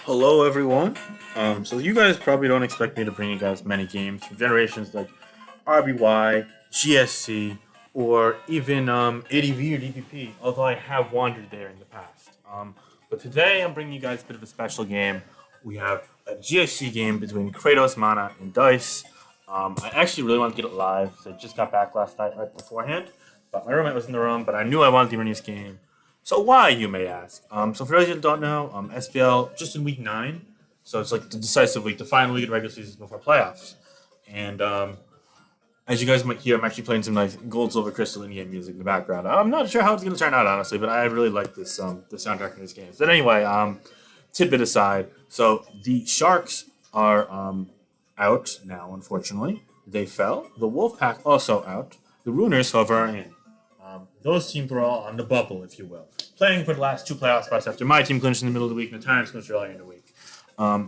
Hello, everyone. So you guys probably don't expect me to bring you guys many games from generations like RBY, GSC, or even ADV or DPP. Although I have wandered there in the past. But today I'm bringing you guys a bit of a special game. We have a GSC game between Kratosmana and Dice. I actually really want to get it live. So I just got back last night right beforehand. But my roommate was in the room. But I knew I wanted to bring this game. So why, you may ask? So for those of you that don't know, SPL just in week 9, so it's like the decisive week, the final week of the regular season before playoffs. And as you guys might hear, I'm actually playing some nice gold, silver, crystal in-game music in the background. I'm not sure how it's going to turn out, honestly, but I really like this the soundtrack in this game. But anyway, tidbit aside, so the Sharks are out now, unfortunately. They fell. The Wolfpack also out. The Runers, however, are in. Those teams were all on the bubble, if you will, playing for the last two playoff spots after my team clinched in the middle of the week and the Titans clinched earlier in the week.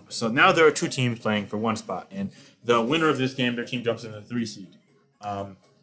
So now there are two teams playing for one spot, and the winner of this game, their team jumps into the 3 seed.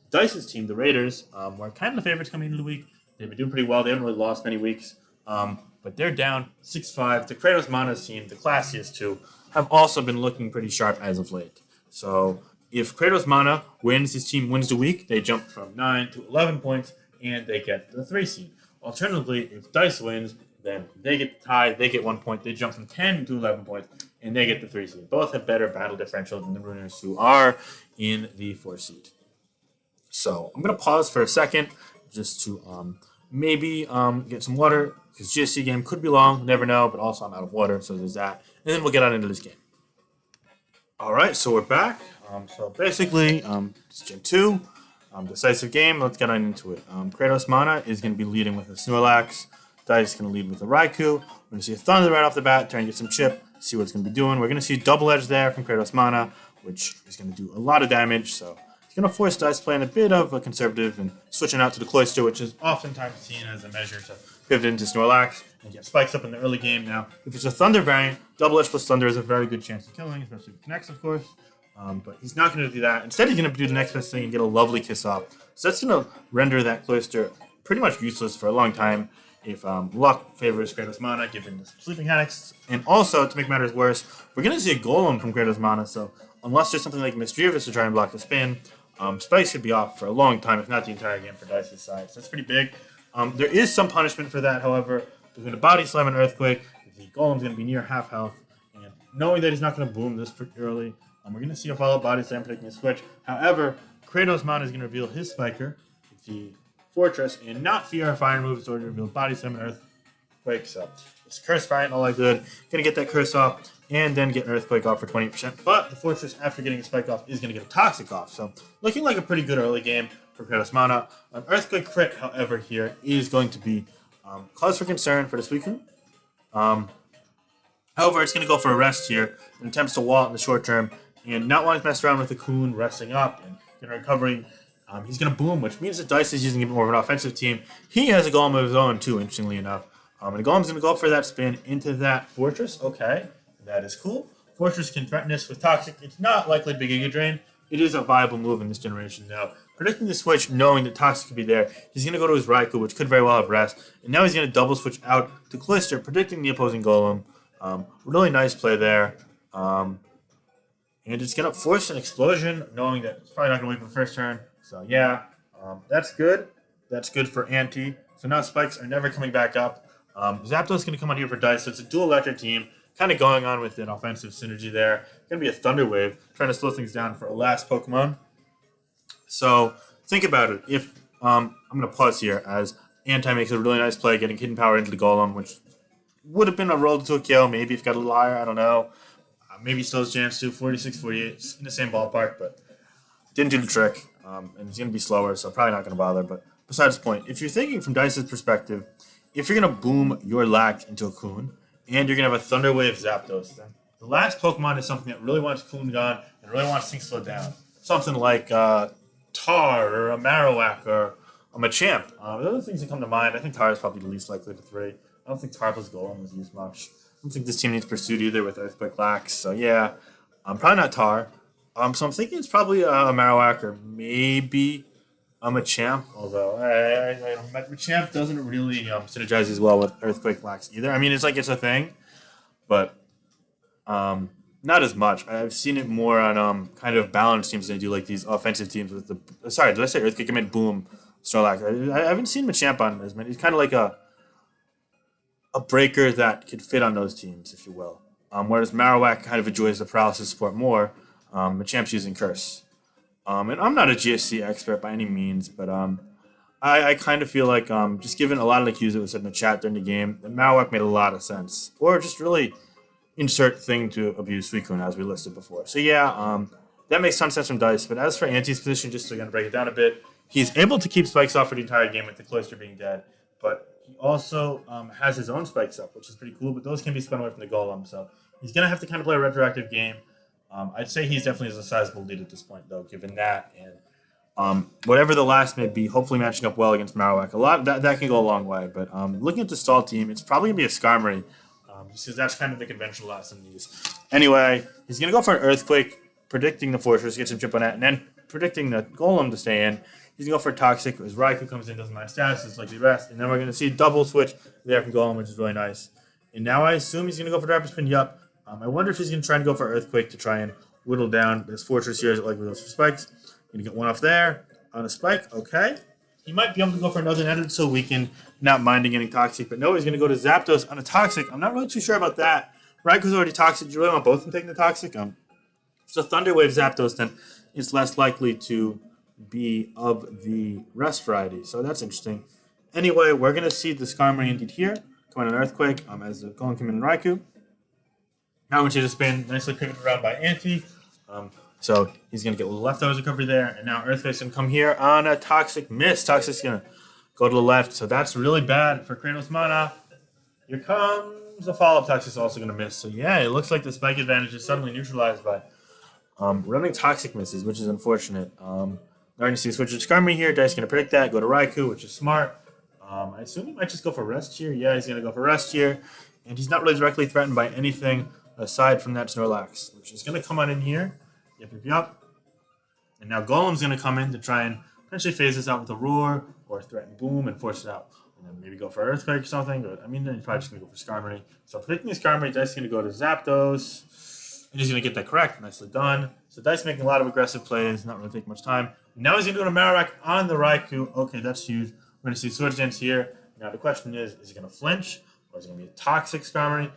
Dice's team, the Raiders, were kind of the favorites coming into the week. They've been doing pretty well. They haven't really lost many weeks, but they're down 6-5. The Kratosmana's team, the Classiest two, have also been looking pretty sharp as of late. So if Kratosmana wins, his team wins the week, they jump from 9 to 11 points, and they get the 3 seed. Alternatively, if Dice wins, then they get tied, they get 1 point, they jump from 10 to 11 points, and they get the 3 seed. Both have better battle differential than the Runers, who are in the 4 seed. So I'm going to pause for a second just to maybe get some water, because GSC game could be long, never know, but also I'm out of water, so there's that. And then we'll get on into this game. All right, so we're back. So basically, it's Gen 2. Decisive game. Let's get on into it. Kratosmana is going to be leading with a Snorlax. Dice is going to lead with a Raikou. We're going to see a Thunder right off the bat, try and get some chip, see what it's going to be doing. We're going to see Double Edge there from Kratosmana, which is going to do a lot of damage. So it's going to force Dice playing a bit of a conservative and switching out to the Cloyster, which is oftentimes seen as a measure to pivot into Snorlax and get spikes up in the early game. Now, if it's a Thunder variant, Double Edge plus Thunder is a very good chance of killing, especially if it connects, of course. But he's not going to do that. Instead, he's going to do the next best thing and get a lovely kiss off. So that's going to render that Cloyster pretty much useless for a long time if luck favors Kratosmana, given the sleeping mechanics. And also, to make matters worse, we're going to see a Golem from Kratosmana. So unless there's something like Mischievous to try and block the spin, Spikes could be off for a long time, if not the entire game for Dice's side. So that's pretty big. There is some punishment for that, however. Between a Body Slam and Earthquake, the Golem's going to be near half health. And knowing that he's not going to boom this pretty early, we're going to see a follow Body Slam predicting a switch. However, Kratosmana is going to reveal his Spiker, the Fortress, and not fear our fire moves, so to reveal Body Slam and Earthquake. So it's Curse Variant, all that good. Going to get that Curse off, and then get an Earthquake off for 20%. But the Fortress, after getting a Spike off, is going to get a Toxic off. So looking like a pretty good early game for Kratosmana. An Earthquake crit, however, here is going to be cause for concern for this weekend. However, it's going to go for a rest here and attempts to wall it in the short term. And not wanting to mess around with the Coon resting up and getting recovery, he's going to boom, which means that Dice is using a bit more of an offensive team. He has a Golem of his own, too, interestingly enough. And the Golem's going to go up for that spin into that Fortress. Okay, that is cool. Fortress can threaten us with Toxic. It's not likely to be Giga Drain. It is a viable move in this generation now. Predicting the switch, knowing that Toxic could be there, he's going to go to his Raikou, which could very well have rest. And now he's going to double switch out to Cloyster, predicting the opposing Golem. Really nice play there. And it's going to force an explosion, knowing that it's probably not going to wait for the first turn. So, yeah, that's good. That's good for Anti. So now Spikes are never coming back up. Zapdos going to come on here for Dice. So it's a dual electric team, kind of going on with an offensive synergy there. Going to be a Thunder Wave, trying to slow things down for a last Pokemon. So think about it. If I'm going to pause here as Anti makes a really nice play, getting Hidden Power into the Golem, which would have been a roll to a kill. Maybe if it got a little higher, I don't know. Maybe still has chance to 46, 48, in the same ballpark, but didn't do the trick. And it's going to be slower, so probably not going to bother. But besides the point, if you're thinking from Dice's perspective, if you're going to boom your Lax into a Coon, and you're going to have a Thunder Wave Zapdos, then the last Pokemon is something that really wants Coon gone and really wants things slowed down. Something like Tar or a Marowak or a Machamp. Those are things that come to mind. I think Tar is probably the least likely of the three. I don't think Tar plus Golem was used much. I don't think this team needs Pursuit either with Earthquake Lax. So, yeah, probably not Tar. So I'm thinking it's probably a Marowak or maybe a Machamp. Although Machamp doesn't really synergize as well with Earthquake Lax either. I mean, it's like it's a thing, but Not as much. I've seen it more on kind of balanced teams than I do like these offensive teams with the. Sorry, did I say Earthquake? I meant Boom, Snorlax. I haven't seen Machamp on as many. He's kind of like a breaker that could fit on those teams, if you will. Whereas Marowak kind of enjoys the paralysis support more. Machamp's using Curse. And I'm not a GSC expert by any means, but I kind of feel like just given a lot of the cues that was said in the chat during the game, that Marowak made a lot of sense. Or just really insert thing to abuse Suicune as we listed before. So yeah, that makes some sense from Dice. But as for Anti's position, just to kind of break it down a bit, he's able to keep spikes off for the entire game with the Cloister being dead. But he also has his own spikes up, which is pretty cool. But those can be spun away from the Golem, so he's gonna have to kind of play a retroactive game. I'd say he's definitely a sizable lead at this point, though, given that and whatever the last may be, hopefully matching up well against Marowak. A lot that can go a long way. But looking at the stall team, it's probably gonna be a Skarmory, just because that's kind of the conventional last in these. Anyway, he's gonna go for an Earthquake, predicting the Fortress, get some chip on that, and then predicting the Golem to stay in. He's gonna go for a Toxic, as Raikou comes in, doesn't mind status, it's like the rest, and then we're gonna see double switch there from Golem, which is really nice. And now I assume he's gonna go for Rapid Spin. Yup. I wonder if he's gonna try and go for Earthquake to try and whittle down this Fortress here, like with those spikes. Gonna get one off there on a spike. Okay. He might be able to go for another netted so weakened, not minding getting Toxic. But no, he's gonna go to Zapdos on a Toxic. I'm not really too sure about that. Raikou's already Toxic. Do you really want both of them taking the Toxic? So Thunder Wave Zapdos, then it's less likely to be of the rest variety. So that's interesting. Anyway, we're gonna see the Skarmory indeed here. Come on an Earthquake as the Golem came in Raikou. Now I'm going to just spin, nicely pivoted around by Anti. So he's going to get a little leftovers recovery there. And now Earthquake's going to come here on a Toxic miss. Toxic's going to go to the left. So that's really bad for Kratosmana. Here comes the follow-up. Toxic's also going to miss. So yeah, it looks like the spike advantage is suddenly neutralized by running Toxic misses, which is unfortunate. Now we're going to see a switch to Skarmory here. Dice going to predict that. Go to Raikou, which is smart. I assume he might just go for Rest here. Yeah, he's going to go for Rest here. And he's not really directly threatened by anything aside from that Snorlax, which is going to come on in here. Yep. And now Golem's going to come in to try and potentially phase this out with a Roar or threaten Boom and force it out. And then maybe go for Earthquake or something. But I mean, then he's probably just going to go for Skarmory. So predicting the Skarmory, Dice is going to go to Zapdos. And he's going to get that correct. Nicely done. So Dice making a lot of aggressive plays, not really taking much time. Now he's going to go to Marowak on the Raikou. Okay, that's huge. We're going to see Sword Dance here. Now the question is he going to flinch? Or is it going to be a Toxic Skarmory?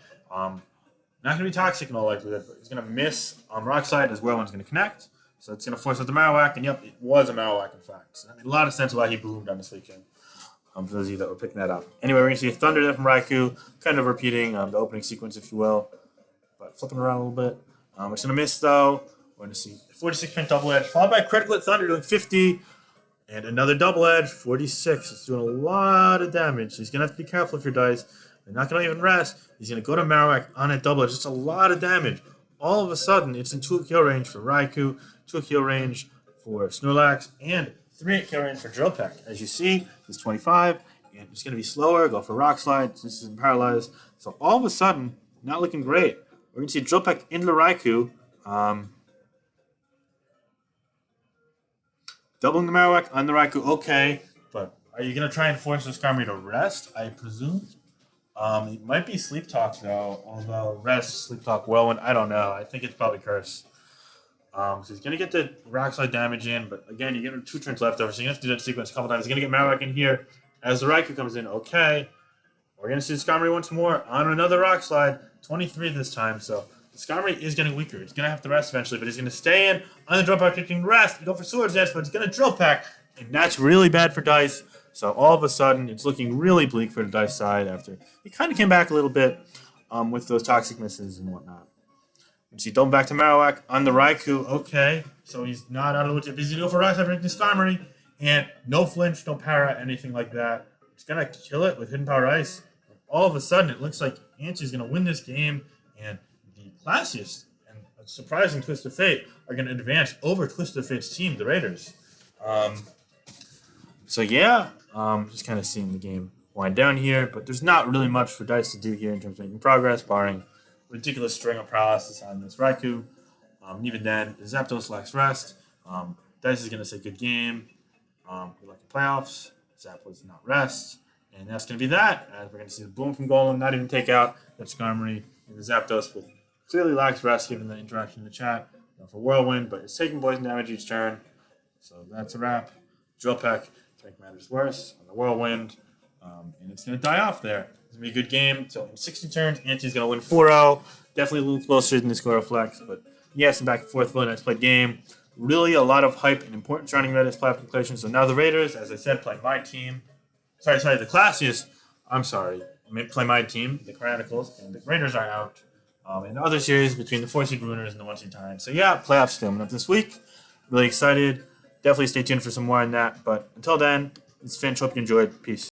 Not going to be Toxic in all likelihood, but he's going to miss on Rock Slide as well when he's going to connect. So it's going to force out the Marowak, and yep, it was a Marowak in fact. So that made a lot of sense why he boomed on this weekend. For those of you that were picking that up. Anyway, we're going to see a Thunder there from Raikou, kind of repeating the opening sequence, if you will. But flipping around a little bit. It's going to miss though. We're going to see 46-pin double edge, followed by a critical hit Thunder doing 50. And another double edge, 46. It's doing a lot of damage. So he's going to have to be careful if your dice. They're not going to even rest. He's going to go to Marowak on a double edge. It's a lot of damage. All of a sudden, it's in 2 kill range for Raikou, 2 kill range for Snorlax, and 3 kill range for Drill Peck. As you see, he's 25, and it's going to be slower. Go for Rock Slide. This is paralyzed. So all of a sudden, not looking great. We're going to see Drill Peck into Raikou. Doubling the Marowak on the Raikou, okay. But are you going to try and force the Skarmory to rest, I presume? It might be Sleep Talk, though. Although Rest, Sleep Talk, Whirlwind, I don't know. I think it's probably Curse. So he's going to get the Rock Slide damage in. But again, you're getting 2 turns left over. So you have to do that sequence a couple times. He's going to get Marowak in here as the Raikou comes in. Okay. We're going to see the Skarmory once more on another Rock Slide. 23 this time. So the Skarmory is getting weaker. It's going to have to rest eventually. But he's going to stay in on the Drill Peck, kicking rest. Go for Swords Dance, but he's going to Drill Peck. And that's really bad for Dice. So all of a sudden, it's looking really bleak for the Dice side after he kind of came back a little bit with those Toxic misses and whatnot. You see, double back to Marowak on the Raikou. Okay, so he's not out of the woods yet. He's going to go for Rock Slide, predicting Skarmory. And no flinch, no para, anything like that. He's going to kill it with Hidden Power Ice. All of a sudden, it looks like Anti's going to win this game. And the Classiest and a surprising twist of fate are going to advance over Twist of Fate's team, the Raiders. So yeah, just kind of seeing the game wind down here, but there's not really much for Dice to do here in terms of making progress, barring ridiculous string of paralysis on this Raikou. Even then, Zapdos lacks rest. Dice is going to say good game. Good luck in playoffs. Zapdos not rest. And that's going to be that, as we're going to see the Boom from Golem not even take out that Skarmory and the Zapdos with Clearly lacks rest given the interaction in the chat for Whirlwind, but it's taking poison damage each turn. So that's a wrap. Drill Peck to make matters worse on the Whirlwind. And it's going to die off there. It's going to be a good game. So in 60 turns, Anti's going to win 4-0. Definitely a little closer than the score reflects. But yes, and back and forth, really nice played game. Really a lot of hype and importance surrounding Reddit's platform collection. So now the Raiders, as I said, play my team. The Classiest. I'm sorry. Play my team, the Chronicles, and the Raiders are out. And the other series between the 4-seed Ruiners and the 1-seed Titans. So yeah, playoffs still coming up this week. Really excited. Definitely stay tuned for some more on that. But until then, it's Finch. Hope you enjoyed. Peace.